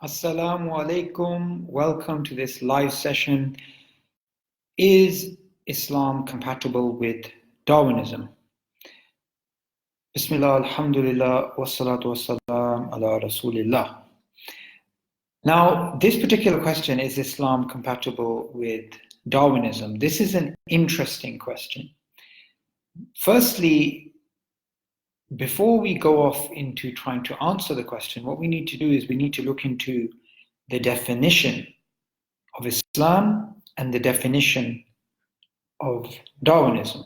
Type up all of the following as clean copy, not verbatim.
Assalamu alaikum. Welcome to this live session. Is Islam compatible with Darwinism? Bismillah, alhamdulillah, wassalatu wassalam ala rasulillah. Now, this particular question, is Islam compatible with Darwinism? This is an interesting question. Firstly, before we go off into trying to answer the question, what we need to do is we need to look into the definition of Islam and the definition of Darwinism.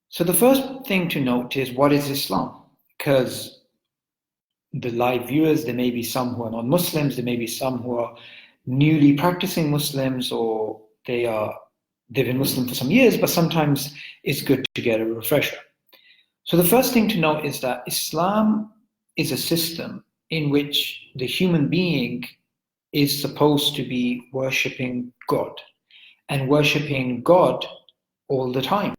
So the first thing to note is, what is Islam? Because the live viewers, there may be some who are non-Muslims, there may be some who are newly practicing Muslims, or they've been Muslim for some years, but sometimes it's good to get a refresher. So the first thing to note is that Islam is a system in which the human being is supposed to be worshipping God, and worshipping God all the time.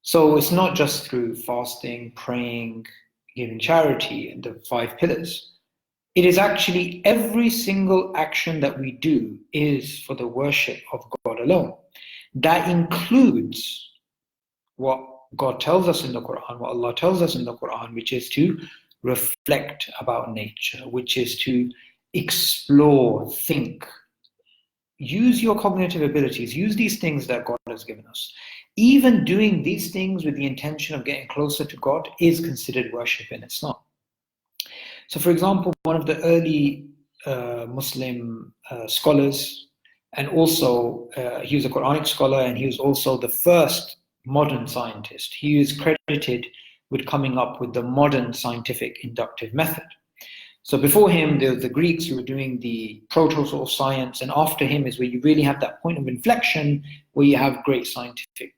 So it's not just through fasting, praying, giving charity, and the 5 pillars. It is actually every single action that we do is for the worship of God alone. That includes what God tells us in the Quran, what Allah tells us in the Quran, which is to reflect about nature, which is to explore, think, use your cognitive abilities, use these things that God has given us. Even doing these things with the intention of getting closer to God is considered worship in Islam. So for example, one of the early Muslim scholars, and also he was a Quranic scholar, and he was also the first modern scientist. He is credited with coming up with the modern scientific inductive method. So before him, there were the Greeks who were doing the proto of science, and after him is where you really have that point of inflection where you have great scientific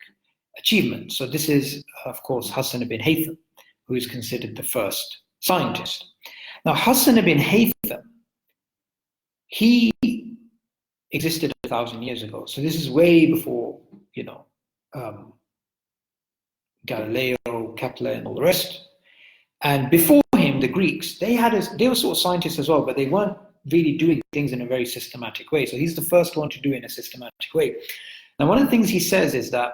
achievement. So this is, of course, Hassan ibn Haytham, who is considered the first scientist. Now, Hassan ibn Haytham, he existed 1,000 years ago. So this is way before, Galileo, Kepler, and all the rest. And before him, the Greeks, they were sort of scientists as well, but they weren't really doing things in a very systematic way. So he's the first one to do it in a systematic way. Now, one of the things he says is that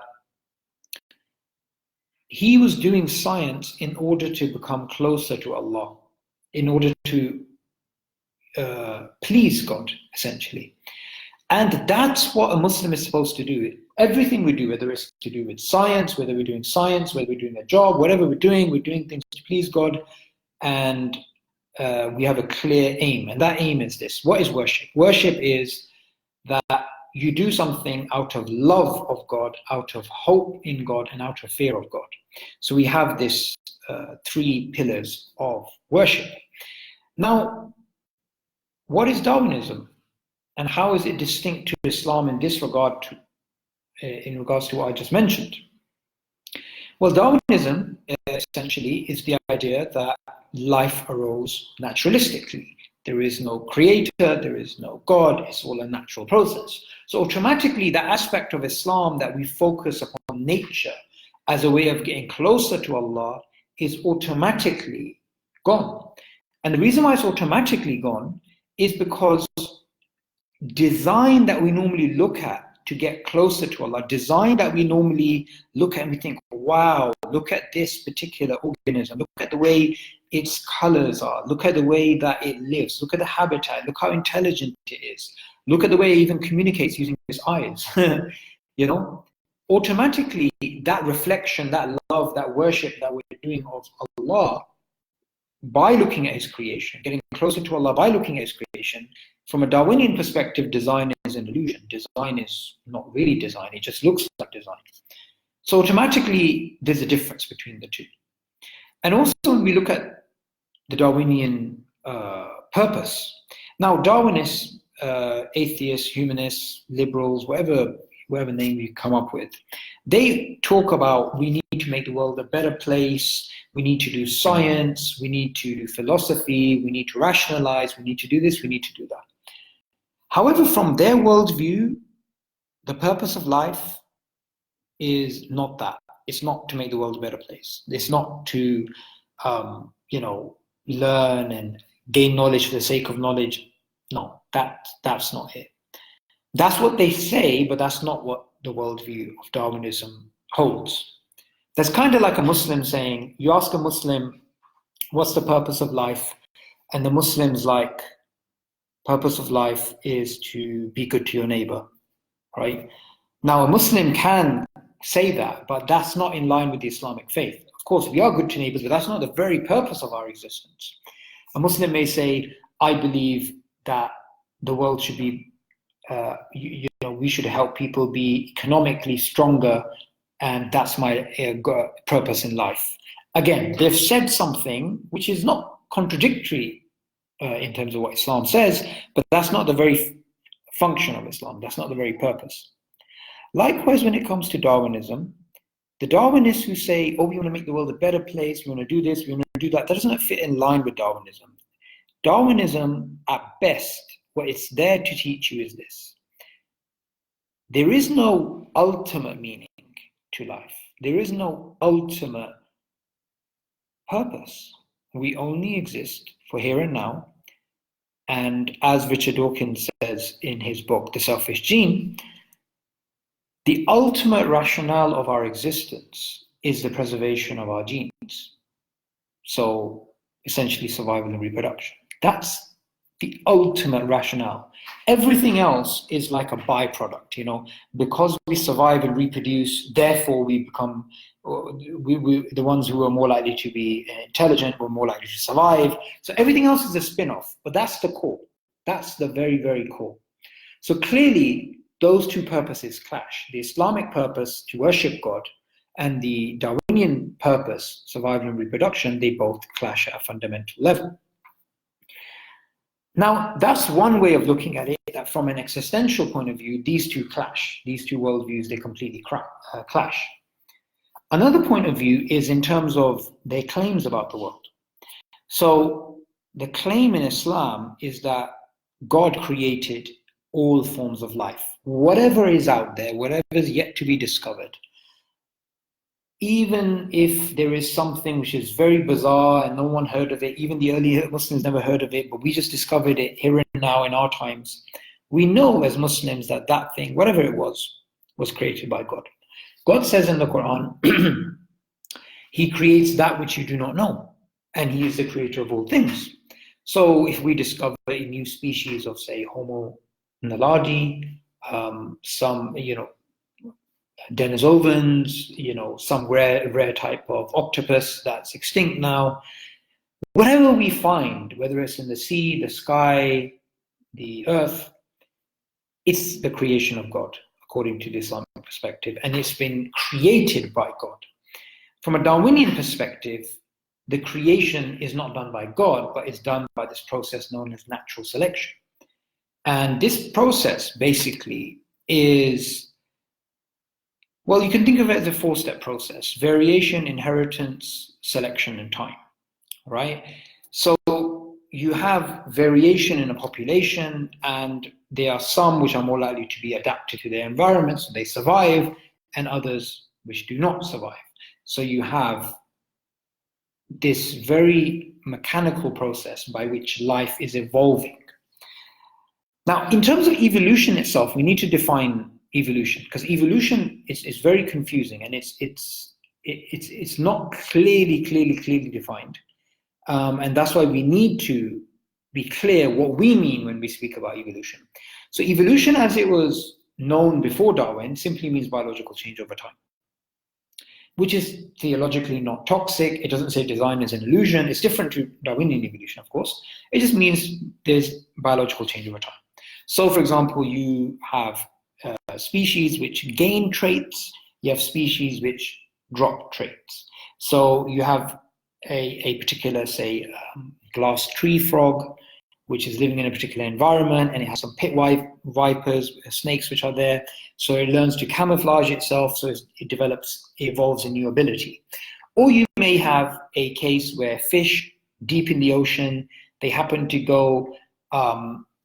he was doing science in order to become closer to Allah, in order to please God, essentially. And that's what a Muslim is supposed to do. Everything we do, whether it's to do with science, whether we're doing science, whether we're doing a job, whatever we're doing things to please God, and we have a clear aim. And that aim is this. What is worship? Worship is that you do something out of love of God, out of hope in God, and out of fear of God. So we have this 3 pillars of worship. Now, what is Darwinism? And how is it distinct to Islam in this regard, in regards to what I just mentioned? Well, Darwinism essentially is the idea that life arose naturalistically. There is no creator, there is no God, it's all a natural process. So automatically, the aspect of Islam that we focus upon nature as a way of getting closer to Allah is automatically gone. And the reason why it's automatically gone is because design that we normally look at to get closer to Allah, design that we normally look at and we think, wow, look at this particular organism, look at the way its colors are, look at the way that it lives, look at the habitat, look how intelligent it is, look at the way it even communicates using its eyes. Automatically that reflection, that love, that worship that we're doing of Allah by looking at his creation, getting closer to Allah by looking at his creation, from a Darwinian perspective, design is an illusion. Design is not really design, it just looks like design. So automatically, there's a difference between the two. And also, when we look at the Darwinian purpose, now Darwinists, atheists, humanists, liberals, whatever name you come up with, they talk about we need to make the world a better place, we need to do science, we need to do philosophy, we need to rationalize, we need to do this, we need to do that. However, from their worldview, the purpose of life is not that. It's not to make the world a better place. It's not to, learn and gain knowledge for the sake of knowledge. No, that's not it. That's what they say, but that's not what the worldview of Darwinism holds. That's kind of like a Muslim saying, you ask a Muslim, what's the purpose of life? And the Muslim's like, purpose of life is to be good to your neighbor, right? Now, a Muslim can say that, but that's not in line with the Islamic faith. Of course, we are good to neighbors, but that's not the very purpose of our existence. A Muslim may say, I believe that the world should be, we should help people be economically stronger, and that's my purpose in life. Again, they've said something which is not contradictory in terms of what Islam says, but that's not the very function of Islam. That's not the very purpose. Likewise, when it comes to Darwinism, the Darwinists who say, oh, we want to make the world a better place, we want to do this, we want to do that, that doesn't fit in line with Darwinism. Darwinism, at best, what it's there to teach you is this. There is no ultimate meaning to life. There is no ultimate purpose. We only exist for here and now. And as Richard Dawkins says in his book, The Selfish Gene, the ultimate rationale of our existence is the preservation of our genes. So essentially survival and reproduction. That's the ultimate rationale. Everything else is like a byproduct, because we survive and reproduce, therefore we become, the ones who are more likely to be intelligent, were more likely to survive. So everything else is a spin-off, but that's the core. That's the very, very core. So clearly, those two purposes clash. The Islamic purpose to worship God and the Darwinian purpose, survival and reproduction, they both clash at a fundamental level. Now, that's one way of looking at it, that from an existential point of view, these two clash. These two worldviews, they completely clash. Another point of view is in terms of their claims about the world. So the claim in Islam is that God created all forms of life. Whatever is out there, whatever is yet to be discovered, even if there is something which is very bizarre and no one heard of it, even the early Muslims never heard of it, but we just discovered it here and now in our times, we know as Muslims that that thing, whatever it was created by God. God says in the Quran, He creates that which you do not know, and He is the creator of all things. So if we discover a new species of, say, Homo naledi, some, Denisovans, some rare type of octopus that's extinct now. Whatever we find, whether it's in the sea, the sky, the earth, it's the creation of God, according to the Islamic perspective, and it's been created by God. From a Darwinian perspective, the creation is not done by God, but it's done by this process known as natural selection. And this process basically is, well, you can think of it as a four-step process: variation, inheritance, selection, and time, right? So you have variation in a population, and there are some which are more likely to be adapted to their environment, so they survive, and others which do not survive. So you have this very mechanical process by which life is evolving. Now, in terms of evolution itself, we need to define evolution, because evolution is very confusing, and it's not clearly defined, and that's why we need to be clear what we mean when we speak about evolution. So evolution, as it was known before Darwin, simply means biological change over time, which is theologically not toxic. It doesn't say design is an illusion. It's different to Darwinian evolution, of course. It just means there's biological change over time. So, for example, you have species which gain traits, you have species which drop traits. So you have a particular, say, glass tree frog, which is living in a particular environment, and it has some pit vipers, snakes which are there. So it learns to camouflage itself, so it evolves a new ability. Or you may have a case where fish deep in the ocean, they happen to go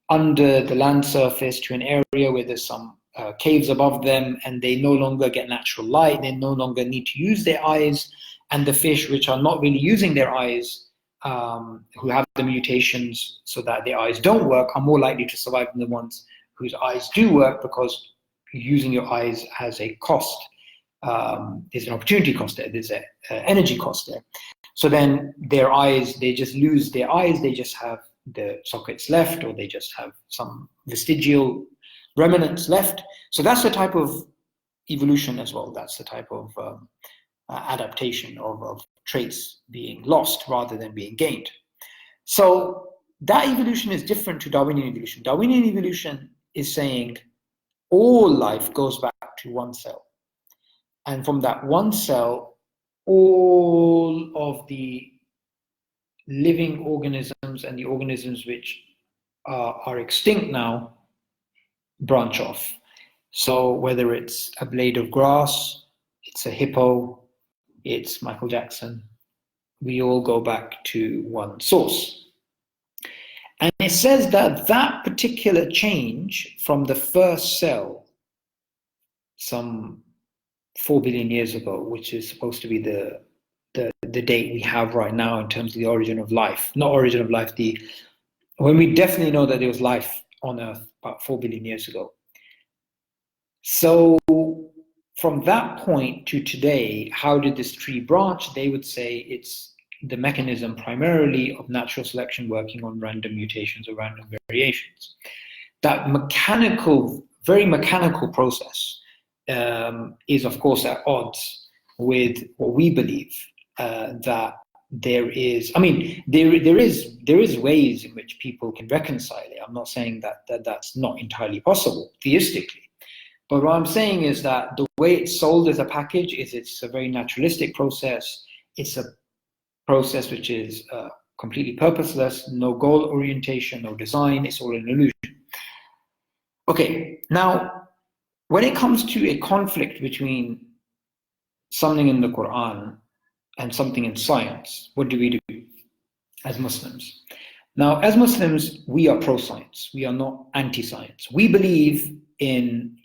under the land surface to an area where there's some caves above them, and they no longer get natural light, they no longer need to use their eyes, and the fish which are not really using their eyes who have the mutations so that their eyes don't work are more likely to survive than the ones whose eyes do work, because using your eyes has a cost. There's an opportunity cost there, there's an energy cost there. So then their eyes, they just lose their eyes, they just have the sockets left, or they just have some vestigial remnants left. So that's the type of evolution as well. That's the type of adaptation of traits being lost rather than being gained. So that evolution is different to Darwinian evolution. Darwinian evolution is saying all life goes back to one cell. And from that one cell, all of the living organisms and the organisms which are extinct now branch off. So whether it's a blade of grass, it's a hippo, it's Michael Jackson, we all go back to one source. And it says that that particular change from the first cell, some 4 billion years ago, which is supposed to be the date we have right now in terms of the origin of life, not origin of life, when we definitely know that there was life on Earth about 4 billion years ago. So from that point to today, how did this tree branch? They would say it's the mechanism primarily of natural selection working on random mutations or random variations. That mechanical, very mechanical process is of course at odds with what we believe, that there is, I mean, there is ways in which people can reconcile it. I'm not saying that's not entirely possible theistically. But what I'm saying is that the way it's sold as a package is it's a very naturalistic process. It's a process which is completely purposeless, no goal orientation, no design, it's all an illusion. Okay, now, when it comes to a conflict between something in the Quran and something in science, what do we do as Muslims? Now, as Muslims, we are pro-science. We are not anti-science. We believe in,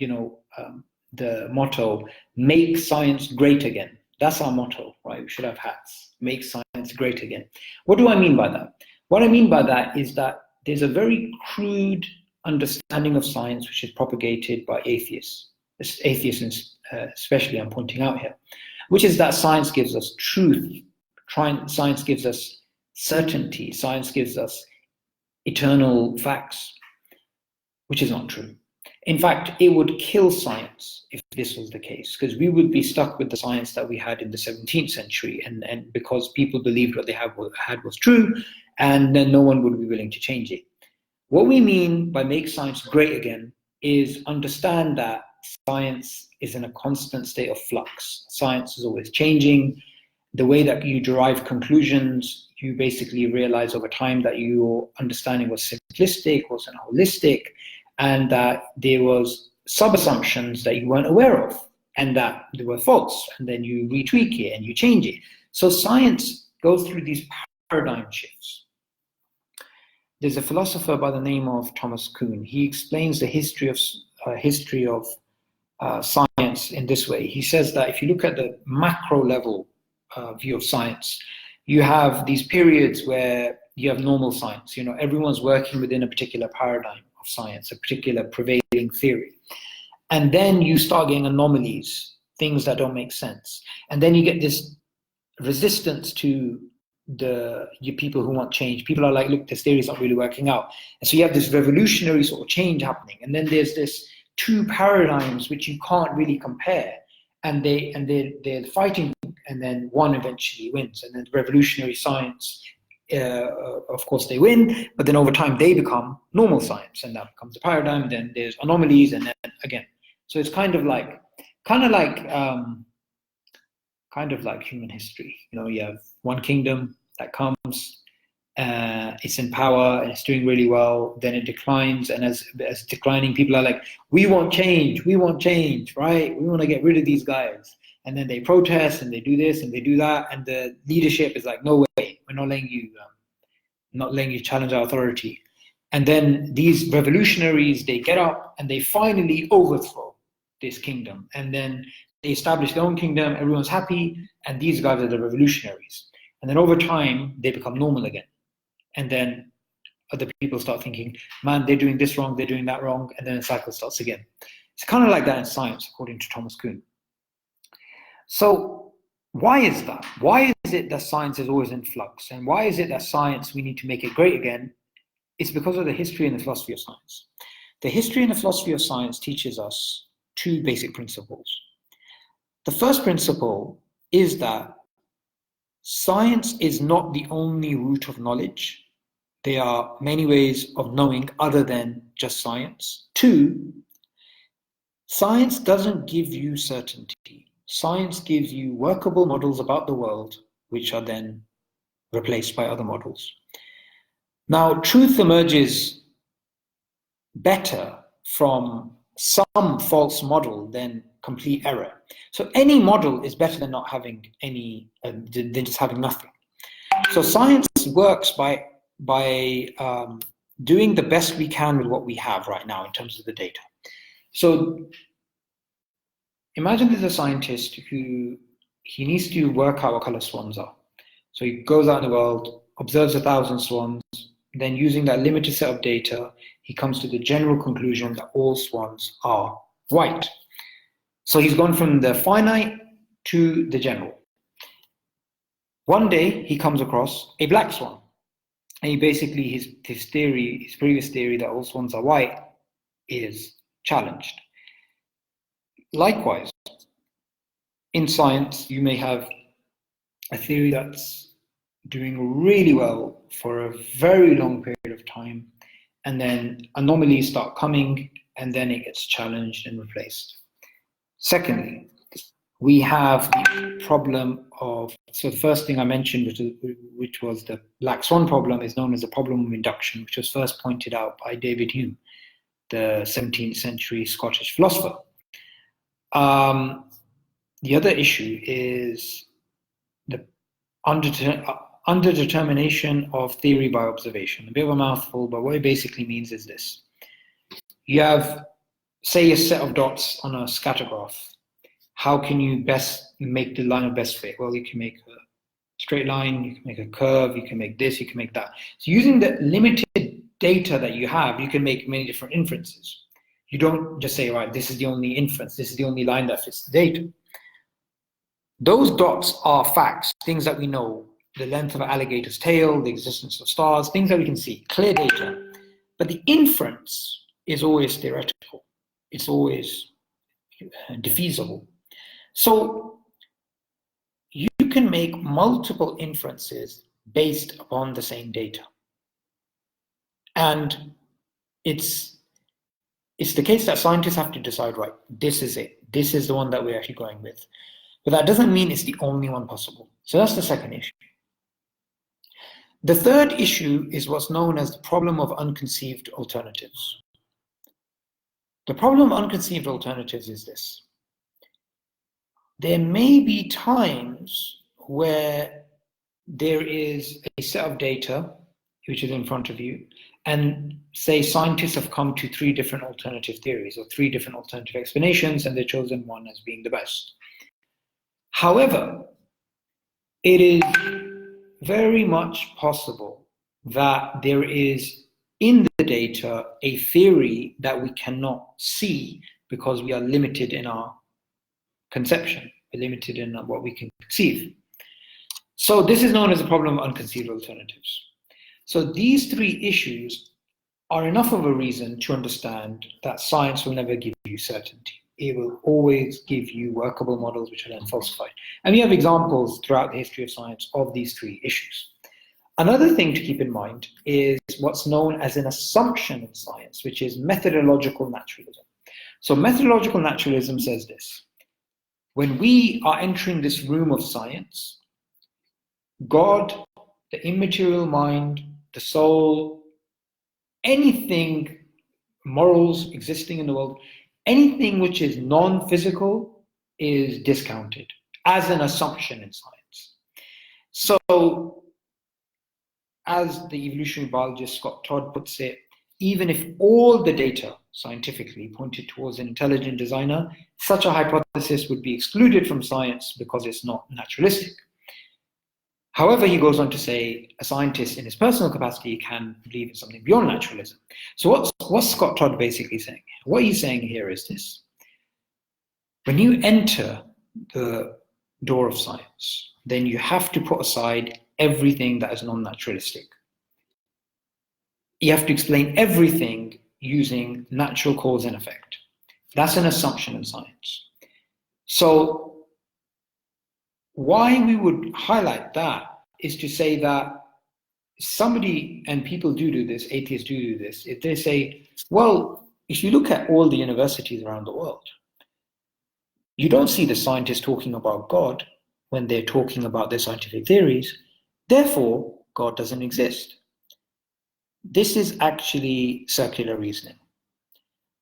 the motto, make science great again. That's our motto, right? We should have hats, make science great again. What do I mean by that? What I mean by that is that there's a very crude understanding of science which is propagated by atheists especially, I'm pointing out here, which is that science gives us truth, science gives us certainty, science gives us eternal facts, which is not true. In fact, it would kill science if this was the case, because we would be stuck with the science that we had in the 17th century, and because people believed what they had was true, and then no one would be willing to change it. What we mean by make science great again is understand that science is in a constant state of flux. Science is always changing. The way that you derive conclusions, you basically realize over time that your understanding was simplistic, wasn't holistic, and that there was sub-assumptions that you weren't aware of, and that they were false, and then you retweak it and you change it. So science goes through these paradigm shifts. There's a philosopher by the name of Thomas Kuhn. He explains the history of science in this way. He says that if you look at the macro level view of science, you have these periods where you have normal science. Everyone's working within a particular paradigm of science, a particular prevailing theory. And then you start getting anomalies, things that don't make sense. And then you get this resistance to you people who want change. People are like, look, this theory is not really working out. And so you have this revolutionary sort of change happening. And then there's this two paradigms which you can't really compare. And they're fighting, and then one eventually wins. And then revolutionary science, of course they win, but then over time they become normal science, and that becomes a paradigm. Then there's anomalies, and then again. So it's kind of like human history. You have one kingdom that comes, it's in power and it's doing really well, then it declines, and as declining, people are like, we want change, right? We want to get rid of these guys. And then they protest and they do this and they do that, and the leadership is like, no way, we're not letting you challenge our authority. And then these revolutionaries, they get up and they finally overthrow this kingdom, and then they establish their own kingdom, everyone's happy, and these guys are the revolutionaries. And then over time, they become normal again. And then other people start thinking, man, they're doing this wrong, they're doing that wrong, and then the cycle starts again. It's kind of like that in science, according to Thomas Kuhn. So why is that? Why is it that science is always in flux? And why is it that science, we need to make it great again? It's because of the history and the philosophy of science. The history and the philosophy of science teaches us two basic principles. The first principle is that science is not the only route of knowledge. There are many ways of knowing other than just science. Two, science doesn't give you certainty. Science gives you workable models about the world, which are then replaced by other models. Now, truth emerges better from some false model than complete error. So any model is better than not having any, than just having nothing. So science works by doing the best we can with what we have right now in terms of the data. So imagine there's a scientist who he needs to work out what color swans are. So he goes out in the world, observes 1,000 swans, then using that limited set of data, he comes to the general conclusion that all swans are white. So he's gone from the finite to the general. One day he comes across a black swan. And he basically, his previous theory that all swans are white is challenged. Likewise, in science, you may have a theory that's doing really well for a very long period of time, and then anomalies start coming, and then it gets challenged and replaced. Secondly, we have the problem of, so the first thing I mentioned, which was the black swan problem, is known as the problem of induction, which was first pointed out by David Hume, the 17th century Scottish philosopher. The other issue is the underdetermination of theory by observation. A bit of a mouthful, but what it basically means is this. You have, say, a set of dots on a scatter graph. How can you best make the line of best fit? Well, you can make a straight line, you can make a curve, you can make this, you can make that. So using the limited data that you have, you can make many different inferences. You don't just say, right, this is the only inference, this is the only line that fits the data. Those dots are facts, things that we know, the length of an alligator's tail, the existence of stars, things that we can see, clear data. But the inference is always theoretical. It's always defeasible. So you can make multiple inferences based upon the same data. And it's the case that scientists have to decide, right, this is it. This is the one that we're actually going with. But that doesn't mean it's the only one possible. So that's the second issue. The third issue is what's known as the problem of unconceived alternatives. The problem of unconceived alternatives is this. There may be times where there is a set of data which is in front of you, and say scientists have come to 3 different alternative theories or 3 different alternative explanations, and they've chosen one as being the best. However, it is very much possible that there is in the data a theory that we cannot see because we are limited in our conception, we're limited in what we can conceive. So this is known as the problem of unconceived alternatives. So these 3 issues are enough of a reason to understand that science will never give you certainty. It will always give you workable models which are then falsified. And we have examples throughout the history of science of these 3 issues. Another thing to keep in mind is what's known as an assumption in science, which is methodological naturalism. So methodological naturalism says this. When we are entering this room of science, God, the immaterial mind, the soul, anything, morals existing in the world, anything which is non-physical is discounted as an assumption in science. So, as the evolutionary biologist Scott Todd puts it, even if all the data scientifically pointed towards an intelligent designer, such a hypothesis would be excluded from science because it's not naturalistic. However, he goes on to say a scientist in his personal capacity can believe in something beyond naturalism. So what's Scott Todd basically saying? What he's saying here is this. When you enter the door of science, then you have to put aside everything that is non-naturalistic. You have to explain everything using natural cause and effect. That's an assumption in science. So why we would highlight that is to say that somebody, and people do this, atheists do this, if they say, well, if you look at all the universities around the world, you don't see the scientists talking about God when they're talking about their scientific theories, therefore God doesn't exist. This is actually circular reasoning,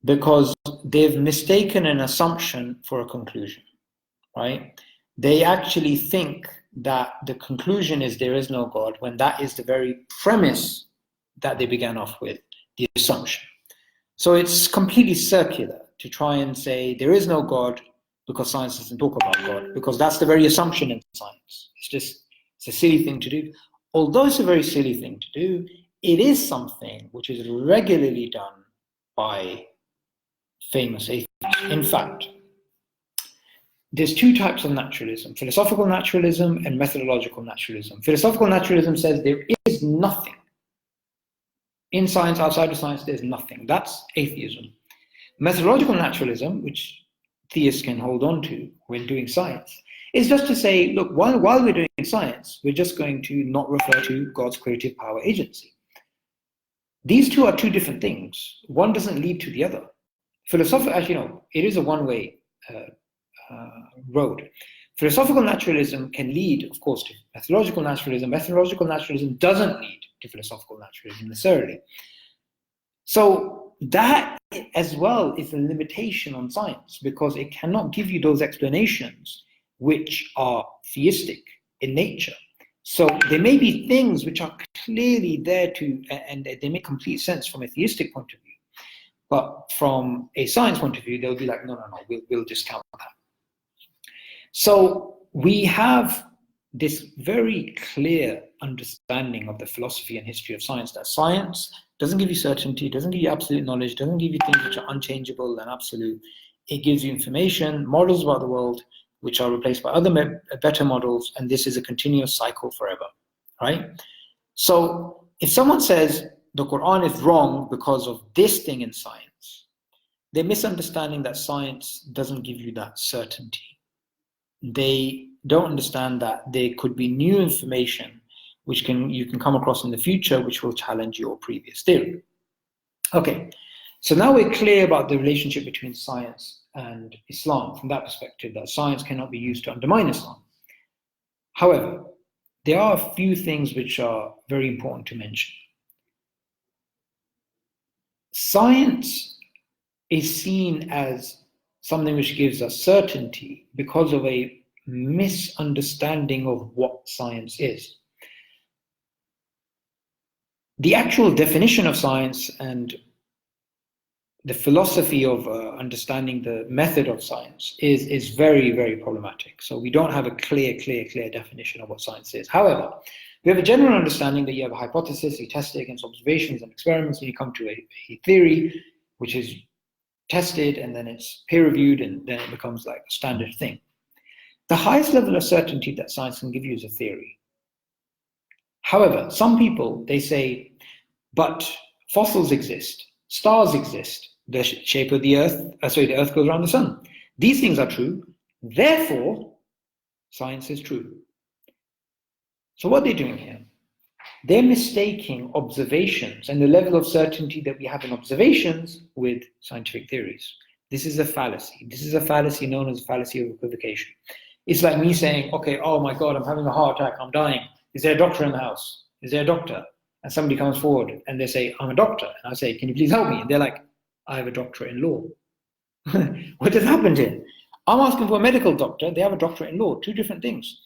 because they've mistaken an assumption for a conclusion, right? They actually think that the conclusion is there is no God, when that is the very premise that they began off with, the assumption. So it's completely circular to try and say there is no God because science doesn't talk about God, because that's the very assumption in science. It's a silly thing to do. Although it's a very silly thing to do, it is something which is regularly done by famous atheists. In fact, there's two types of naturalism: philosophical naturalism and methodological naturalism. Philosophical naturalism says there is nothing. In science, outside of science, there's nothing. That's atheism. Methodological naturalism, which theists can hold on to when doing science, is just to say, look, while we're doing science, we're just going to not refer to God's creative power agency. These two are two different things. One doesn't lead to the other. Philosophical, actually, no, it is a one-way road. Philosophical naturalism can lead, of course, to methodological naturalism. Methodological naturalism doesn't lead to philosophical naturalism necessarily. So that as well is a limitation on science, because it cannot give you those explanations which are theistic in nature. So there may be things which are clearly there to, and they make complete sense from a theistic point of view. But from a science point of view, they'll be like, no, we'll discount that. So we have this very clear understanding of the philosophy and history of science, that science doesn't give you certainty, doesn't give you absolute knowledge, doesn't give you things which are unchangeable and absolute. It gives you information, models about the world, which are replaced by other better models, and this is a continuous cycle forever, right? So if someone says the Quran is wrong because of this thing in science, they're misunderstanding that science doesn't give you that certainty. They don't understand that there could be new information which you can come across in the future which will challenge your previous theory. Okay, so now we're clear about the relationship between science and Islam from that perspective, that science cannot be used to undermine Islam. However, there are a few things which are very important to mention. Science is seen as something which gives us certainty because of a misunderstanding of what science is. The actual definition of science and the philosophy of understanding the method of science is very, very problematic. So we don't have a clear definition of what science is. However, we have a general understanding that you have a hypothesis, you test it against observations and experiments, and you come to a theory which is tested, and then it's peer-reviewed, and then it becomes like a standard thing. The highest level of certainty that science can give you is a theory. However, some people, they say, but fossils exist, stars exist, the shape of the earth, the earth goes around the sun. These things are true, therefore, science is true. So what they're doing here, they're mistaking observations and the level of certainty that we have in observations with scientific theories. This is a fallacy. This is a fallacy known as a fallacy of equivocation. It's like me saying, okay, oh my God, I'm having a heart attack, I'm dying. Is there a doctor in the house? Is there a doctor? And somebody comes forward and they say, I'm a doctor. And I say, can you please help me? And they're like, I have a doctorate in law. What has happened here? I'm asking for a medical doctor, they have a doctorate in law, two different things.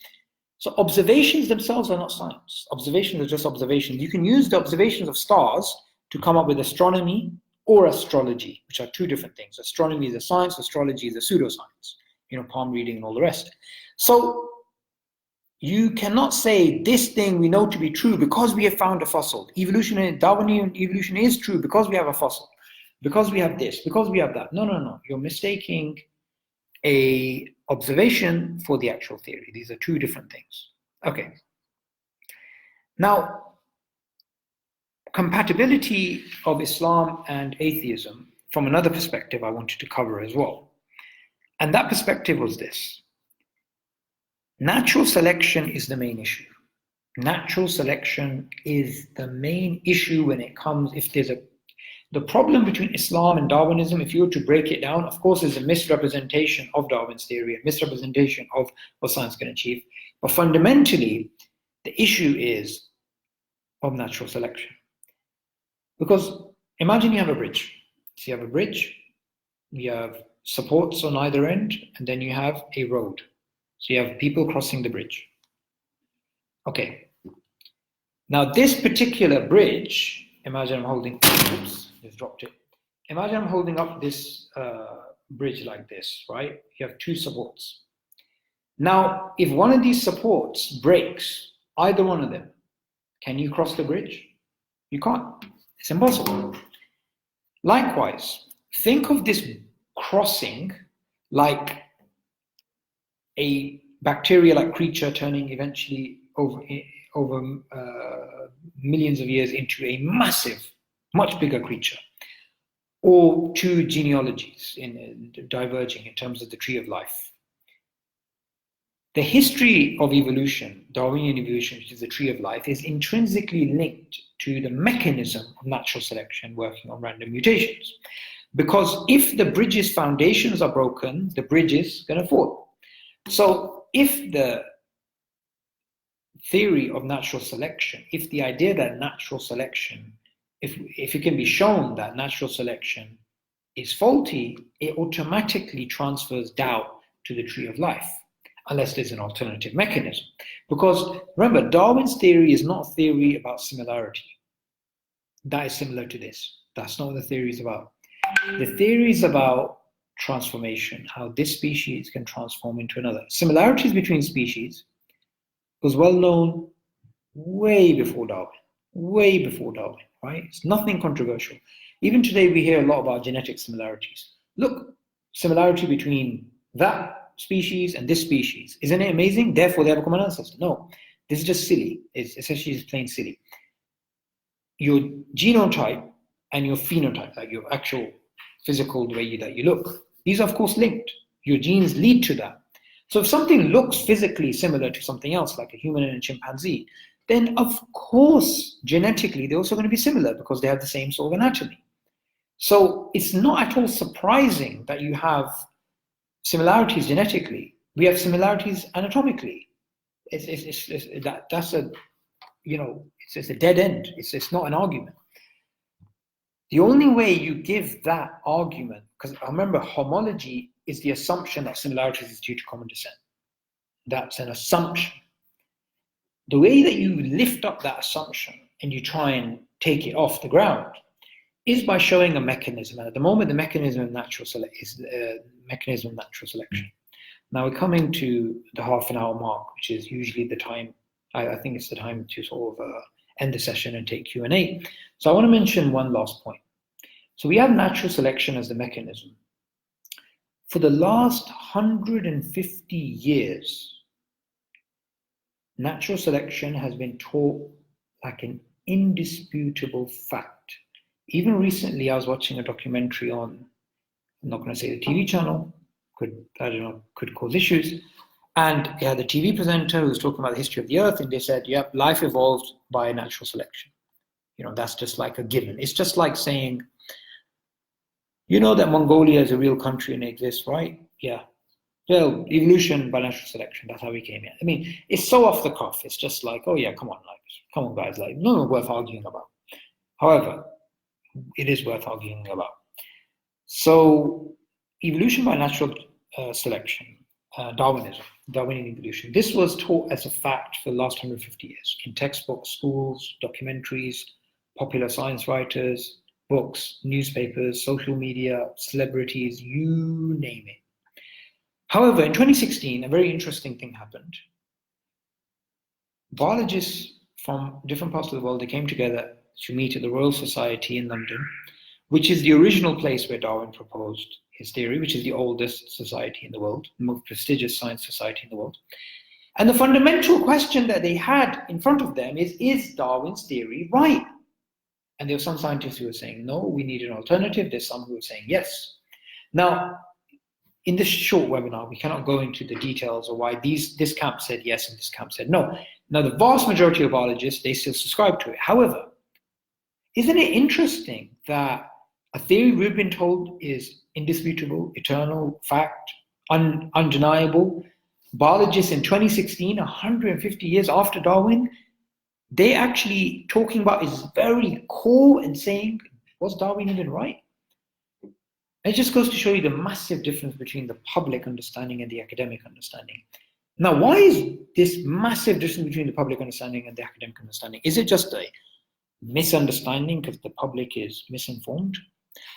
So observations themselves are not science. Observations are just observations. You can use the observations of stars to come up with astronomy or astrology, which are two different things. Astronomy is a science, astrology is a pseudoscience, palm reading and all the rest. So you cannot say this thing we know to be true because we have found a fossil. Darwinian evolution is true because we have a fossil, because we have this, because we have that. No, no, no. You're mistaking a observation for the actual theory. These are two different things. Okay. Now, compatibility of Islam and atheism from another perspective I wanted to cover as well. And that perspective was this. Natural selection is the main issue. Natural selection is the main issue when it comes, the problem between Islam and Darwinism, if you were to break it down, of course, is a misrepresentation of Darwin's theory, a misrepresentation of what science can achieve. But fundamentally, the issue is of natural selection. Because imagine you have a bridge. So you have a bridge, you have supports on either end, and then you have a road. So you have people crossing the bridge. Okay. Now this particular bridge, imagine I'm holding, oops, just dropped it. Imagine I'm holding up this bridge like this, right? You have two supports. Now, if one of these supports breaks, either one of them, can you cross the bridge? You can't. It's impossible. Likewise, think of this crossing like a bacteria-like creature turning eventually over millions of years into a massive, much bigger creature, or two genealogies diverging in terms of the tree of life. The history of evolution, Darwinian evolution, which is the tree of life, is intrinsically linked to the mechanism of natural selection working on random mutations. Because if the bridge's foundations are broken, the bridge is going to fall. So if the theory of natural selection, if the idea that natural selection, if it can be shown that natural selection is faulty, it automatically transfers doubt to the tree of life, unless there's an alternative mechanism. Because remember, Darwin's theory is not a theory about similarity. That is similar to this. That's not what the theory is about. The theory is about transformation, how this species can transform into another. Similarities between species was well known way before Darwin, right? It's nothing controversial. Even today, we hear a lot about genetic similarities. Look, similarity between that species and this species. Isn't it amazing? Therefore, they have a common ancestor. No, this is just silly. It's essentially just plain silly. Your genotype and your phenotype, like your actual physical, the way that you look, these are of course linked. Your genes lead to that. So if something looks physically similar to something else, like a human and a chimpanzee, then of course, genetically, they're also going to be similar because they have the same sort of anatomy. So it's not at all surprising that you have similarities genetically. We have similarities anatomically. That's a, it's a dead end. It's not an argument. The only way you give that argument, because remember, homology is the assumption that similarities is due to common descent. That's an assumption. The way that you lift up that assumption and you try and take it off the ground is by showing a mechanism. And at the moment, the mechanism of natural selection. Now we're coming to the half an hour mark, which is usually the time. I think it's the time to sort of end the session and take Q&A. So I want to mention one last point. So we have natural selection as the mechanism. For the last 150 years, natural selection has been taught like an indisputable fact. Even recently, I was watching a documentary on, I'm not going to say the TV channel, could cause issues. And it had the TV presenter who was talking about the history of the earth, and they said, yep, life evolved by natural selection. That's just like a given. It's just like saying, that Mongolia is a real country and it exists, right? Yeah. Well, evolution by natural selection, that's how we came here. I mean, it's so off the cuff. It's just like, oh yeah, come on guys, like, no worth arguing about. However, it is worth arguing about. So evolution by natural selection, Darwinism, Darwinian evolution, this was taught as a fact for the last 150 years in textbooks, schools, documentaries, popular science writers, books, newspapers, social media, celebrities, you name it. However, in 2016, a very interesting thing happened. biologists from different parts of the world, they came together to meet at the Royal Society in London, which is the original place where Darwin proposed his theory, which is the oldest society in the world, the most prestigious science society in the world. And the fundamental question that they had in front of them is Darwin's theory right? And there were some scientists who were saying, no, we need an alternative. There's some who were saying yes. Now, in this short webinar, we cannot go into the details of why this camp said yes and this camp said no. Now, the vast majority of biologists, they still subscribe to it. However, isn't it interesting that a theory we've been told is indisputable, eternal, fact, undeniable? Biologists in 2016, 150 years after Darwin, they actually talking about his very core and saying, was Darwin even right? It just goes to show you the massive difference between the public understanding and the academic understanding. Now, why is this massive difference between the public understanding and the academic understanding? Is it just a misunderstanding because the public is misinformed?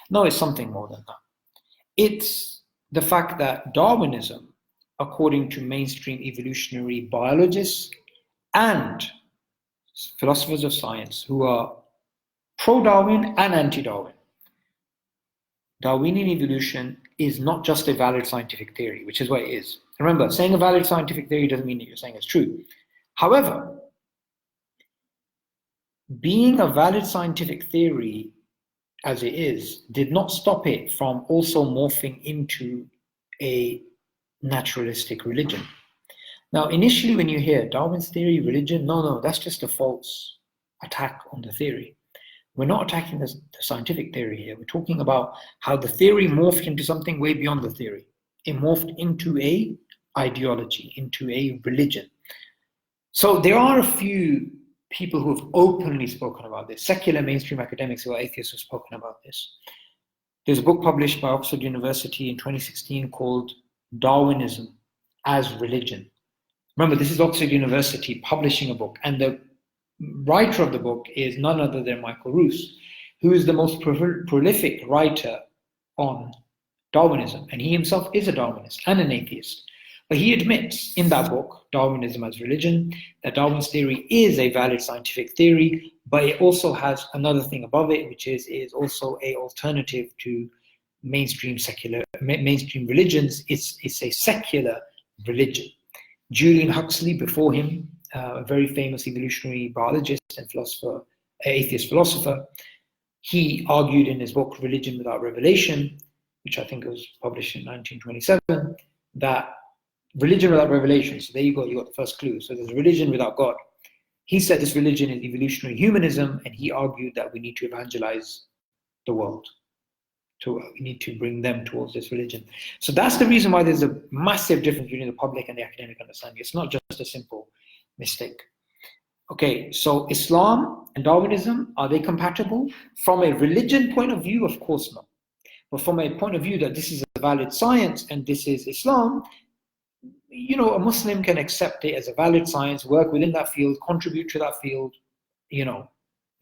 No, it's something more than that. It's the fact that Darwinism, according to mainstream evolutionary biologists and philosophers of science who are pro-Darwin and anti-Darwin, Darwinian evolution is not just a valid scientific theory, which is what it is. Remember, saying a valid scientific theory doesn't mean that you're saying it's true. However, being a valid scientific theory as it is did not stop it from also morphing into a naturalistic religion. Now, initially when you hear Darwin's theory, religion, no, that's just a false attack on the theory. We're not attacking the scientific theory here. We're talking about how the theory morphed into something way beyond the theory. It morphed into a ideology, into a religion. So there are a few people who have openly spoken about this. Secular mainstream academics who are atheists have spoken about this. There's a book published by Oxford University in 2016 called Darwinism as Religion. Remember, this is Oxford University publishing a book, and the writer of the book is none other than Michael Ruse, who is the most prolific writer on Darwinism, and he himself is a Darwinist and an atheist. But he admits in that book, Darwinism as Religion, that Darwin's theory is a valid scientific theory, but it also has another thing above it, which is also an alternative to mainstream religions. It's a secular religion. Julian Huxley, before him, a very famous evolutionary biologist and philosopher, atheist philosopher, he argued in his book Religion Without Revelation, which I think was published in 1927, that religion without revelation, so there you go, you got the first clue. So there's a religion without God. He said this religion is evolutionary humanism, and he argued that we need to evangelize the world. We need to bring them towards this religion. So that's the reason why there's a massive difference between the public and the academic understanding. It's not just a simple mistake. Okay, so Islam and Darwinism, are they compatible? From a religion point of view, of course not. But from a point of view that this is a valid science and this is Islam, you know, a Muslim can accept it as a valid science, work within that field, contribute to that field, you know,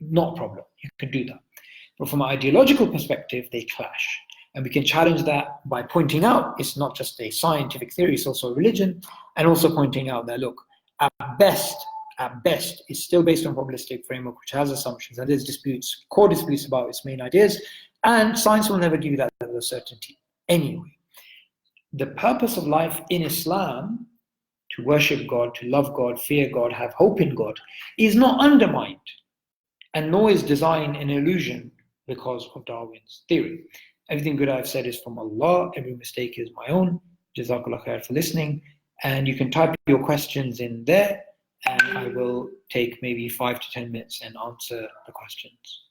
not a problem. You can do that. But from an ideological perspective, they clash. And we can challenge that by pointing out it's not just a scientific theory, it's also a religion, and also pointing out that, look, at best, it's still based on a probabilistic framework, which has assumptions, and there's disputes, core disputes about its main ideas, and science will never give you that level of certainty anyway. The purpose of life in Islam, to worship God, to love God, fear God, have hope in God, is not undermined, and nor is design an illusion because of Darwin's theory. Everything good I've said is from Allah, every mistake is my own. Jazakallah khair for listening. And you can type your questions in there, and I will take maybe 5 to 10 minutes and answer the questions.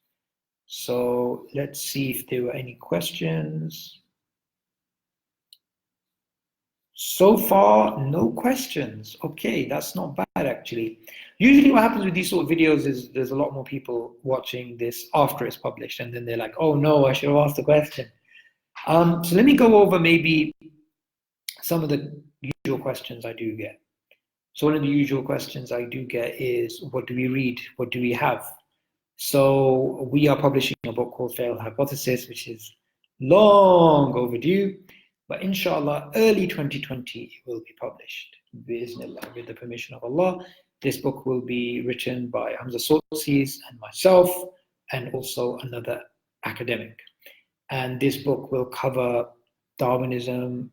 So let's see if there were any questions. So far, no questions. Okay, that's not bad actually. Usually what happens with these sort of videos is there's a lot more people watching this after it's published, and then they're like, oh no, I should have asked the question. So let me go over maybe some of the usual questions I do get. So one of the usual questions I do get is, what do we read? What do we have? So we are publishing a book called Failed Hypothesis, which is long overdue. But inshallah, early 2020 it will be published, with the permission of Allah. This book will be written by Hamza Sources and myself, and also another academic. And this book will cover Darwinism,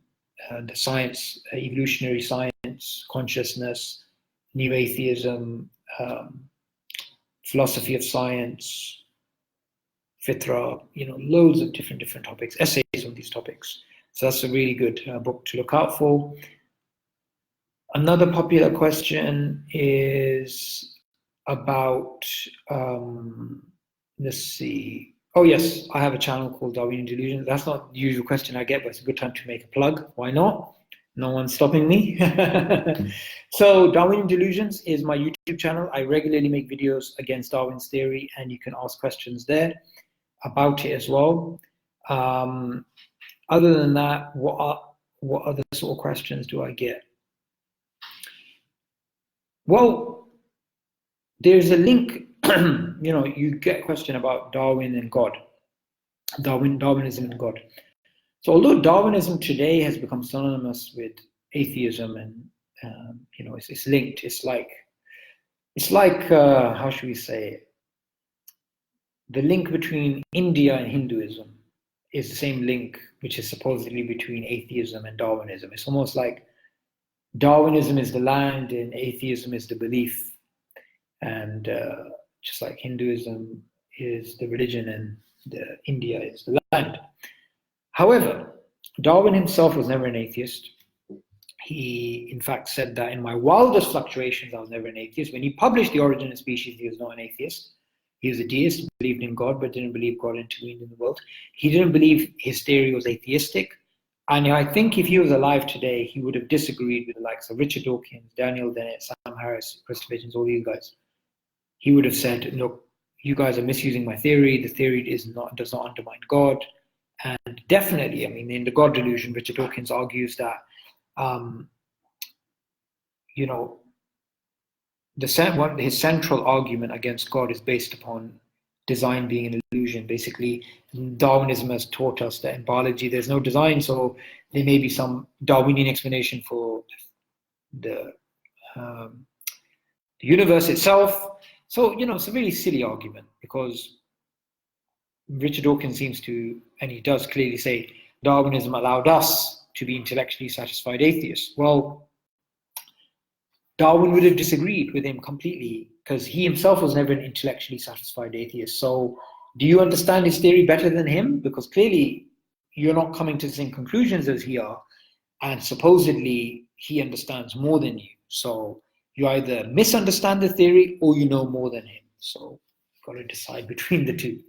the science, evolutionary science, consciousness, new atheism, philosophy of science, fitra, loads of different topics, essays on these topics. So that's a really good book to look out for. Another popular question is about, let's see. Oh yes, I have a channel called Darwinian Delusions. That's not the usual question I get, but it's a good time to make a plug. Why not? No one's stopping me. So Darwinian Delusions is my YouTube channel. I regularly make videos against Darwin's theory, and you can ask questions there about it as well. Other than that, what other sort of questions do I get? Well, there's a link. You get a question about Darwin and God, Darwinism and God. So although Darwinism today has become synonymous with atheism, and it's linked. It's like how should we say it? The link between India and Hinduism is the same link which is supposedly between atheism and Darwinism. It's almost like Darwinism is the land and atheism is the belief, and just like Hinduism is the religion and India is the land. However, Darwin himself was never an atheist. He, in fact, said that in my wildest fluctuations, I was never an atheist. When he published The Origin of Species, he was not an atheist. He was a deist, believed in God, but didn't believe God intervened in the world. He didn't believe his theory was atheistic. And I think if he was alive today, he would have disagreed with the likes of Richard Dawkins, Daniel Dennett, Sam Harris, Christopher Hitchens, all these guys. He would have said, look, you guys are misusing my theory. The theory does not undermine God. And definitely, in the God delusion, Richard Dawkins argues that, his central argument against God is based upon design being an illusion. Basically, Darwinism has taught us that in biology there's no design, so there may be some Darwinian explanation for the universe itself. So, it's a really silly argument, because Richard Dawkins seems to, and he does clearly say, Darwinism allowed us to be intellectually satisfied atheists. Well, Darwin would have disagreed with him completely, because he himself was never an intellectually satisfied atheist. So do you understand his theory better than him? Because clearly you're not coming to the same conclusions as he are, and supposedly he understands more than you. So you either misunderstand the theory or you know more than him. So you've got to decide between the two.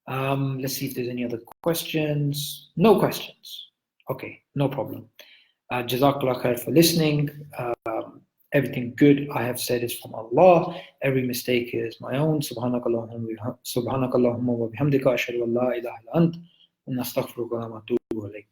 Let's see if there's any other questions. No questions. Okay, no problem. Jazakallah khair for listening. Everything good I have said is from Allah. Every mistake is my own. Subhanakallahumma wa bihamdika ashhadu an la ilaha illa ant wa nastaghfiruka wa natubu ilayk.